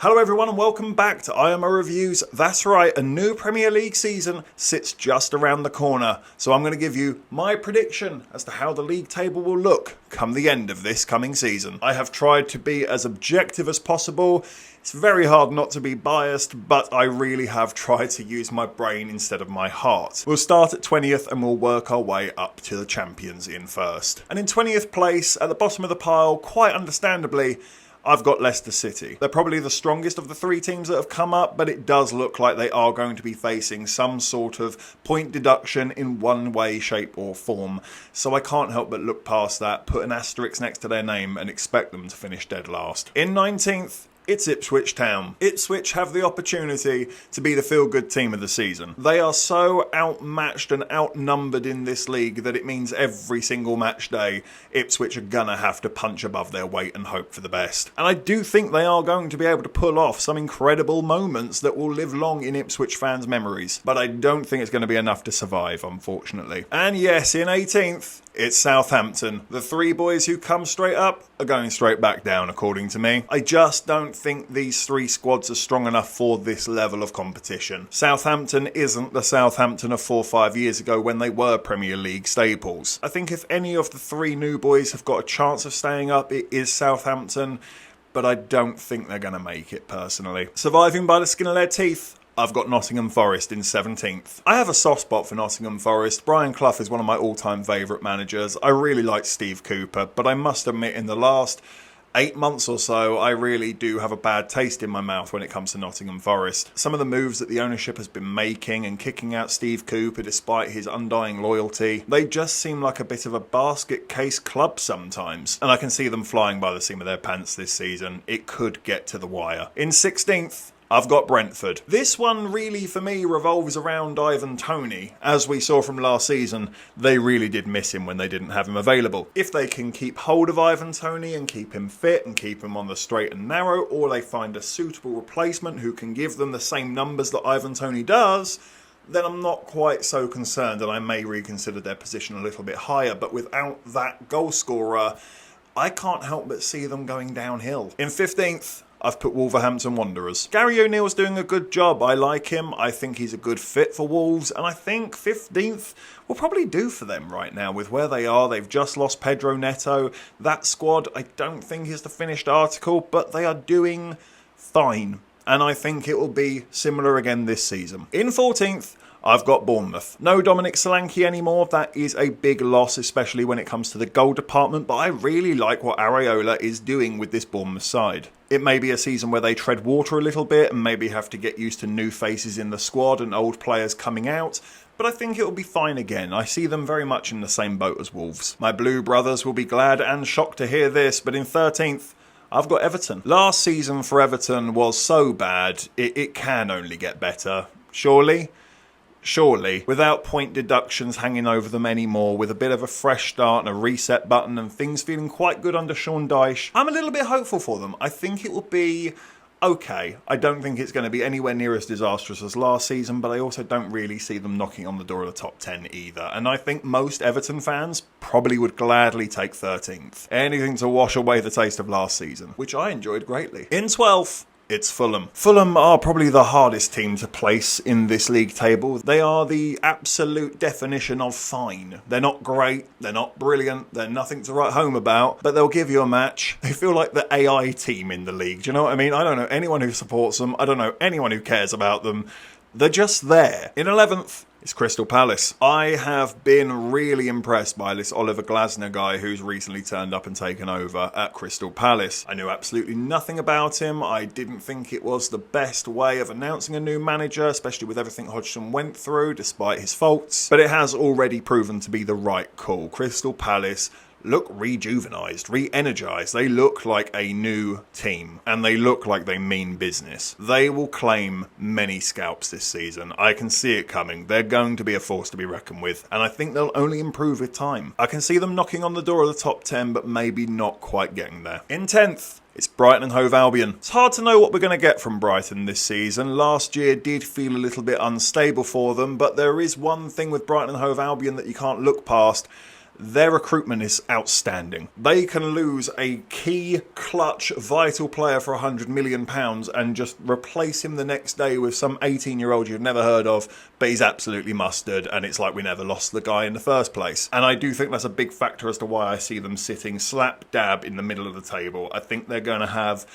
Hello everyone and welcome back to IMO Reviews. That's right, a new Premier League season sits just around the corner. So I'm going to give you my prediction as to how the league table will look come the end of this coming season. I have tried to be as objective as possible. It's very hard not to be biased, but I really have tried to use my brain instead of my heart. We'll start at 20th and we'll work our way up to the champions in first. And in 20th place, at the bottom of the pile, quite understandably, I've got Leicester City. They're probably the strongest of the three teams that have come up, but it does look like they are going to be facing some sort of point deduction in one way, shape or form. So I can't help but look past that, put an asterisk next to their name and expect them to finish dead last. In 19th, it's Ipswich Town. Ipswich have the opportunity to be the feel-good team of the season. They are so outmatched and outnumbered in this league that it means every single match day, Ipswich are gonna have to punch above their weight and hope for the best. And I do think they are going to be able to pull off some incredible moments that will live long in Ipswich fans' memories. But I don't think it's going to be enough to survive, unfortunately. And yes, in 18th, it's Southampton. The three boys who come straight up are going straight back down, according to me. I just don't think these three squads are strong enough for this level of competition. Southampton isn't the Southampton of 4 or 5 years ago when they were Premier League staples. I think if any of the three new boys have got a chance of staying up, it is Southampton, but I don't think they're going to make it personally. Surviving by the skin of their teeth, I've got Nottingham Forest in 17th. I have a soft spot for Nottingham Forest. Brian Clough is one of my all-time favourite managers. I really like Steve Cooper, but I must admit in the last 8 months or so, I really do have a bad taste in my mouth when it comes to Nottingham Forest. Some of the moves that the ownership has been making and kicking out Steve Cooper despite his undying loyalty, they just seem like a bit of a basket case club sometimes. And I can see them flying by the seam of their pants this season. It could get to the wire. In 16th, I've got Brentford. This one really, for me, revolves around Ivan Toney. As we saw from last season, they really did miss him when they didn't have him available. If they can keep hold of Ivan Toney and keep him fit and keep him on the straight and narrow, or they find a suitable replacement who can give them the same numbers that Ivan Toney does, then I'm not quite so concerned and I may reconsider their position a little bit higher. But without that goal scorer, I can't help but see them going downhill. In 15th, I've put Wolverhampton Wanderers. Gary O'Neill's doing a good job. I like him. I think he's a good fit for Wolves. And I think 15th will probably do for them right now with where they are. They've just lost Pedro Neto. That squad, I don't think is the finished article, but they are doing fine. And I think it will be similar again this season. In 14th, I've got Bournemouth. No Dominic Solanke anymore. That is a big loss, especially when it comes to the goal department. But I really like what Areola is doing with this Bournemouth side. It may be a season where they tread water a little bit and maybe have to get used to new faces in the squad and old players coming out. But I think it will be fine again. I see them very much in the same boat as Wolves. My Blue brothers will be glad and shocked to hear this, but in 13th, I've got Everton. Last season for Everton was so bad, it can only get better. Surely, without point deductions hanging over them anymore, with a bit of a fresh start and a reset button and things feeling quite good under Sean Dyche, I'm a little bit hopeful for them. I think it will be okay. I don't think it's going to be anywhere near as disastrous as last season, but I also don't really see them knocking on the door of the top 10 either. And I think most Everton fans probably would gladly take 13th. Anything to wash away the taste of last season, which I enjoyed greatly. In 12th, it's Fulham. Fulham are probably the hardest team to place in this league table. They are the absolute definition of fine. They're not great, they're not brilliant, they're nothing to write home about, but they'll give you a match. They feel like the AI team in the league. Do you know what I mean? I don't know anyone who supports them. I don't know anyone who cares about them. They're just there. In 11th, it's Crystal Palace. I have been really impressed by this Oliver Glasner guy who's recently turned up and taken over at Crystal Palace. I knew absolutely nothing about him. I didn't think it was the best way of announcing a new manager, especially with everything Hodgson went through, despite his faults. But it has already proven to be the right call. Crystal Palace look rejuvenised, re-energised. They look like a new team and they look like they mean business. They will claim many scalps this season. I can see it coming. They're going to be a force to be reckoned with and I think they'll only improve with time. I can see them knocking on the door of the top 10 but maybe not quite getting there. In 10th, it's Brighton and Hove Albion. It's hard to know what we're going to get from Brighton this season. Last year did feel a little bit unstable for them, but there is one thing with Brighton and Hove Albion that you can't look past. their recruitment is outstanding. They can lose a key, clutch, vital player for £100 million and just replace him the next day with some 18-year-old you've never heard of, but he's absolutely mustard, and it's like we never lost the guy in the first place. And I do think that's a big factor as to why I see them sitting slap dab in the middle of the table. I think they're going to have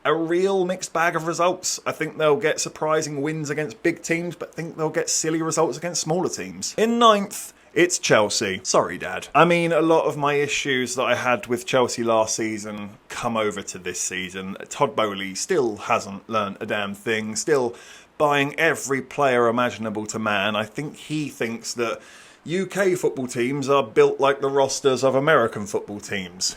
a real mixed bag of results. I think they'll get surprising wins against big teams, but I think they'll get silly results against smaller teams. In ninth, it's Chelsea. Sorry, Dad. I mean, a lot of my issues that I had with Chelsea last season come over to this season. Todd Boehly still hasn't learnt a damn thing, still buying every player imaginable to man. I think he thinks that UK football teams are built like the rosters of American football teams.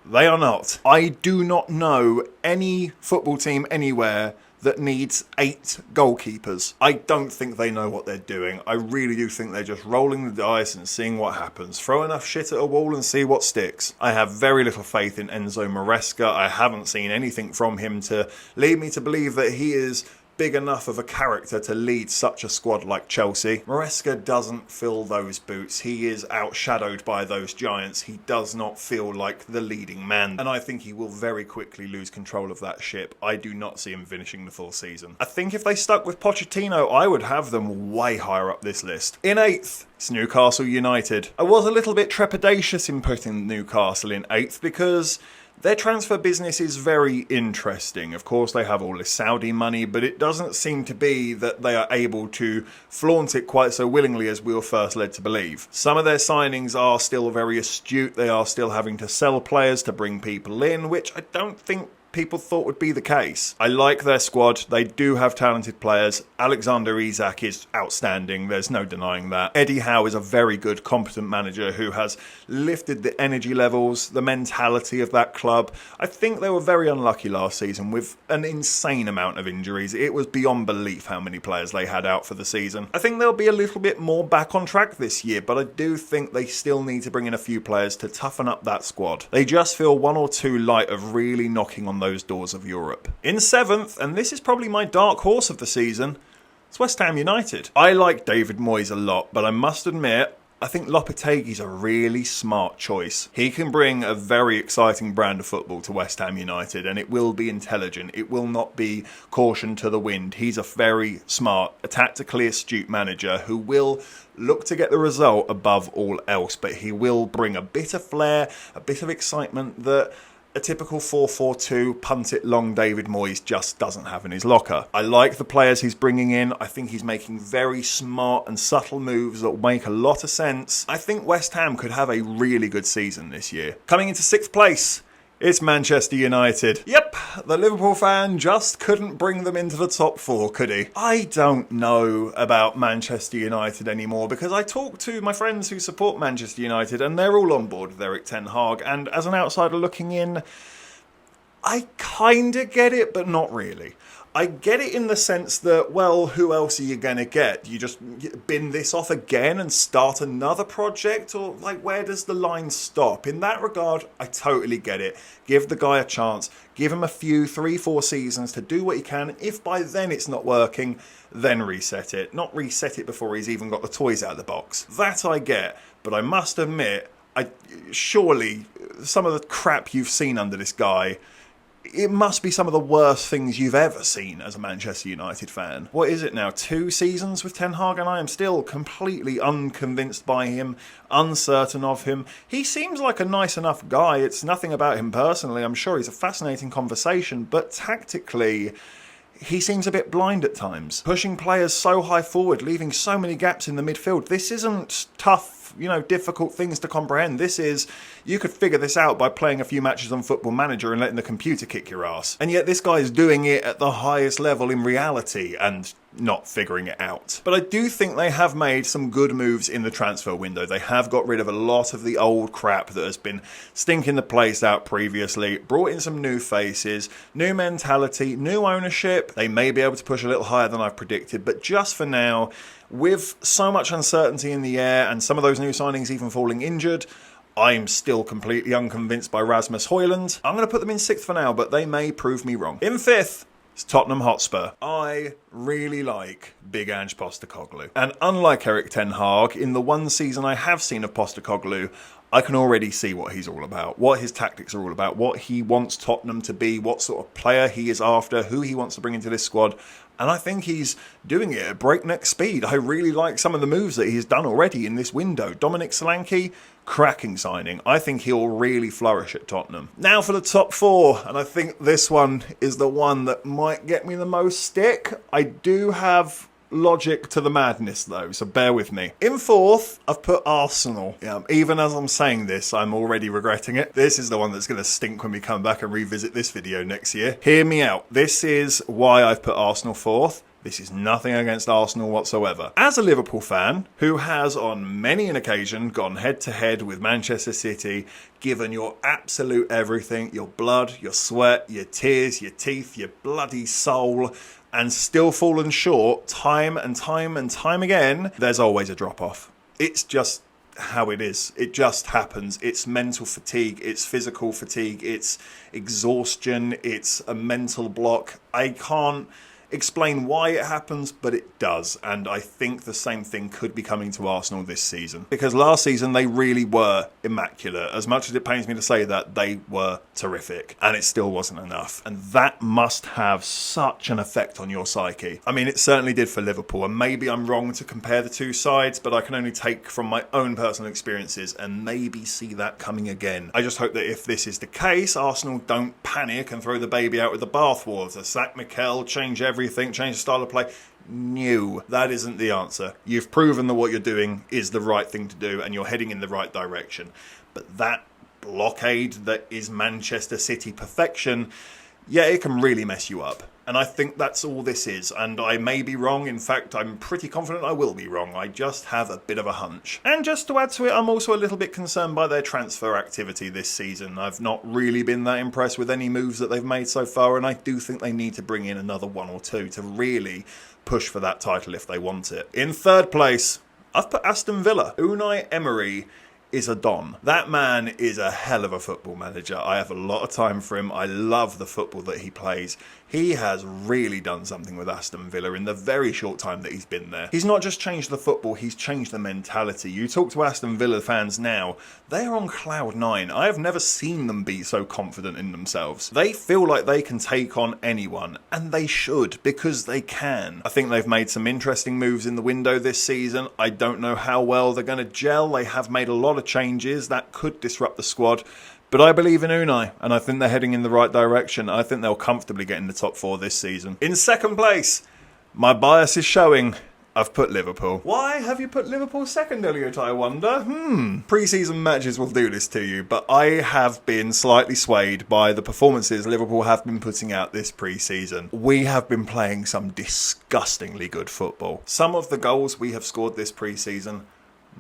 They are not. I do not know any football team anywhere that needs 8 goalkeepers. I don't think they know what they're doing. I really do think they're just rolling the dice and seeing what happens. Throw enough shit at a wall and see what sticks. I have very little faith in Enzo Maresca. I haven't seen anything from him to lead me to believe that he is big enough of a character to lead such a squad like Chelsea. Maresca doesn't fill those boots. He is outshadowed by those giants. He does not feel like the leading man, and I think he will very quickly lose control of that ship. I do not see him finishing the full season. I think if they stuck with Pochettino, I would have them way higher up this list. In 8th, it's Newcastle United. I was a little bit trepidatious in putting Newcastle in 8th because their transfer business is very interesting. Of course, they have all this Saudi money, but it doesn't seem to be that they are able to flaunt it quite so willingly as we were first led to believe. Some of their signings are still very astute. They are still having to sell players to bring people in, which I don't think people thought would be the case. I like their squad. They do have talented players. Alexander Isak is outstanding. There's no denying that. Eddie Howe is a very good, competent manager who has lifted the energy levels, the mentality of that club. I think they were very unlucky last season with an insane amount of injuries. It was beyond belief how many players they had out for the season. I think they'll be a little bit more back on track this year, but I do think they still need to bring in a few players to toughen up that squad. They just feel one or two light of really knocking on those doors of Europe. In 7th, and this is probably my dark horse of the season, it's West Ham United. I like David Moyes a lot, but I must admit, I think Lopetegui's a really smart choice. He can bring a very exciting brand of football to West Ham United, and it will be intelligent. It will not be caution to the wind. He's a very smart, a tactically astute manager who will look to get the result above all else, but he will bring a bit of flair, a bit of excitement that a typical 4-4-2 punt-it-long David Moyes just doesn't have in his locker. I like the players he's bringing in. I think he's making very smart and subtle moves that will make a lot of sense. I think West Ham could have a really good season this year. Coming into 6th place, it's Manchester United. Yep, the Liverpool fan just couldn't bring them into the top 4, could he? I don't know about Manchester United anymore because I talk to my friends who support Manchester United and they're all on board with Erik ten Hag, and as an outsider looking in, I kind of get it, but not really. I get it in the sense that, well, who else are you going to get? You just bin this off again and start another project? Or, like, where does the line stop? In that regard, I totally get it. Give the guy a chance. Give him a few, 3-4 seasons to do what he can. If by then it's not working, then reset it. Not reset it before he's even got the toys out of the box. That I get. But I must admit, surely some of the crap you've seen under this guy, it must be some of the worst things you've ever seen as a Manchester United fan. What is it now? 2 seasons with Ten Hag, and I am still completely unconvinced by him, uncertain of him. He seems like a nice enough guy. It's nothing about him personally. I'm sure he's a fascinating conversation, but tactically, he seems a bit blind at times. Pushing players so high forward, leaving so many gaps in the midfield. This isn't tough, difficult things to comprehend. This is, you could figure this out by playing a few matches on Football Manager and letting the computer kick your ass. And yet this guy is doing it at the highest level in reality and not figuring it out. But I do think they have made some good moves in the transfer window. They have got rid of a lot of the old crap that has been stinking the place out previously, brought in some new faces, new mentality, new ownership. They may be able to push a little higher than I've predicted, but just for now, with so much uncertainty in the air and some of those new signings even falling injured, I'm still completely unconvinced by Rasmus Højlund. I'm going to put them in 6th for now, but they may prove me wrong. In 5th, it's Tottenham Hotspur. I really like Big Ange Postecoglou. And unlike Erik ten Hag, in the one season I have seen of Postecoglou, I can already see what he's all about, what his tactics are all about, what he wants Tottenham to be, what sort of player he is after, who he wants to bring into this squad. And I think he's doing it at breakneck speed. I really like some of the moves that he's done already in this window. Dominic Solanke, cracking signing. I think he'll really flourish at Tottenham. Now for the top four, and I think this one is the one that might get me the most stick. I do have logic to the madness though, so bear with me. In fourth, I've put Arsenal. Yeah, even as I'm saying this, I'm already regretting it. This is the one that's going to stink when we come back and revisit this video next year. Hear me out. This is why I've put Arsenal fourth. This is nothing against Arsenal whatsoever. As a Liverpool fan who has on many an occasion gone head to head with Manchester City, given your absolute everything, your blood, your sweat, your tears, your teeth, your bloody soul, and still fallen short time and time and time again, there's always a drop-off. It's just how it is. It just happens. It's mental fatigue, it's physical fatigue, it's exhaustion, it's a mental block. I can't explain why it happens, but it does, and I think the same thing could be coming to Arsenal this season, because last season they really were immaculate. As much as it pains me to say that, they were terrific, and it still wasn't enough, and that must have such an effect on your psyche. I mean, it certainly did for Liverpool, and maybe I'm wrong to compare the two sides, but I can only take from my own personal experiences and maybe see that coming again. I just hope that if this is the case, Arsenal don't panic and throw the baby out with the bathwater, sack Mikel, change everything, change the style of play. No, that isn't the answer. You've proven that what you're doing is the right thing to do and you're heading in the right direction. But that blockade that is Manchester City perfection, yeah, it can really mess you up. And I think that's all this is. And I may be wrong. In fact, I'm pretty confident I will be wrong. I just have a bit of a hunch. And just to add to it, I'm also a little bit concerned by their transfer activity this season. I've not really been that impressed with any moves that they've made so far. And I do think they need to bring in another one or two to really push for that title if they want it. In third place, I've put Aston Villa. Unai Emery is a don. That man is a hell of a football manager. I have a lot of time for him. I love the football that he plays. He has really done something with Aston Villa in the very short time that he's been there. He's not just changed the football, he's changed the mentality. You talk to Aston Villa fans now, they are on cloud nine. I have never seen them be so confident in themselves. They feel like they can take on anyone, and they should, because they can. I think they've made some interesting moves in the window this season. I don't know how well they're going to gel. They have made a lot of changes that could disrupt the squad. But I believe in Unai, and I think they're heading in the right direction. I think they'll comfortably get in the top four this season. In second place, my bias is showing. I've put Liverpool. Why have you put Liverpool second, Elliot, I wonder? Pre-season matches will do this to you, but I have been slightly swayed by the performances Liverpool have been putting out this pre-season. We have been playing some disgustingly good football. Some of the goals we have scored this pre-season,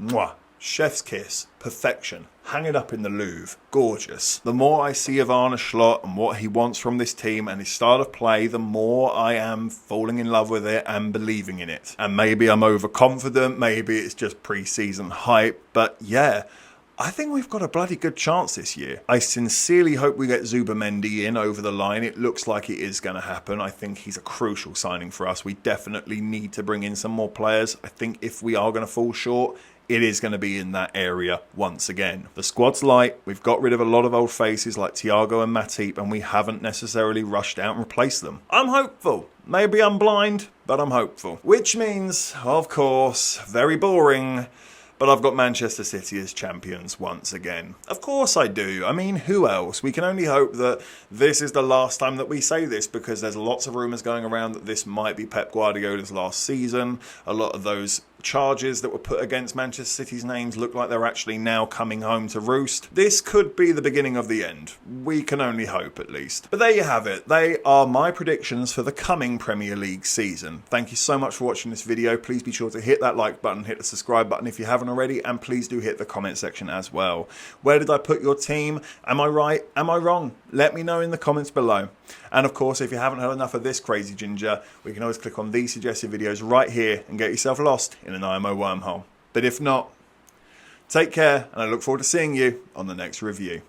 mwah. Chef's kiss, perfection, hang it up in the Louvre, gorgeous. The more I see of Arne Slot and what he wants from this team and his style of play, the more I am falling in love with it and believing in it. And maybe I'm overconfident, maybe it's just pre-season hype, but yeah, I think we've got a bloody good chance this year. I sincerely hope we get Zubimendi in over the line. It looks like it is going to happen. I think he's a crucial signing for us. We definitely need to bring in some more players. I think if we are going to fall short, it is going to be in that area once again. The squad's light. We've got rid of a lot of old faces like Thiago and Matip, and we haven't necessarily rushed out and replaced them. I'm hopeful. Maybe I'm blind, but I'm hopeful. Which means, of course, very boring, but I've got Manchester City as champions once again. Of course I do. I mean, who else? We can only hope that this is the last time that we say this, because there's lots of rumours going around that this might be Pep Guardiola's last season. A lot of those charges that were put against Manchester City's names look like they're actually now coming home to roost. This could be the beginning of the end. We can only hope, at least. But there you have it. They are my predictions for the coming Premier League season. Thank you so much for watching this video. Please be sure to hit that like button, hit the subscribe button if you haven't already, and please do hit the comment section as well. Where did I put your team? Am I right? Am I wrong? Let me know in the comments below. And of course, if you haven't had enough of this crazy ginger, we can always click on these suggested videos right here and get yourself lost in an IMO wormhole. But if not, take care, and I look forward to seeing you on the next review.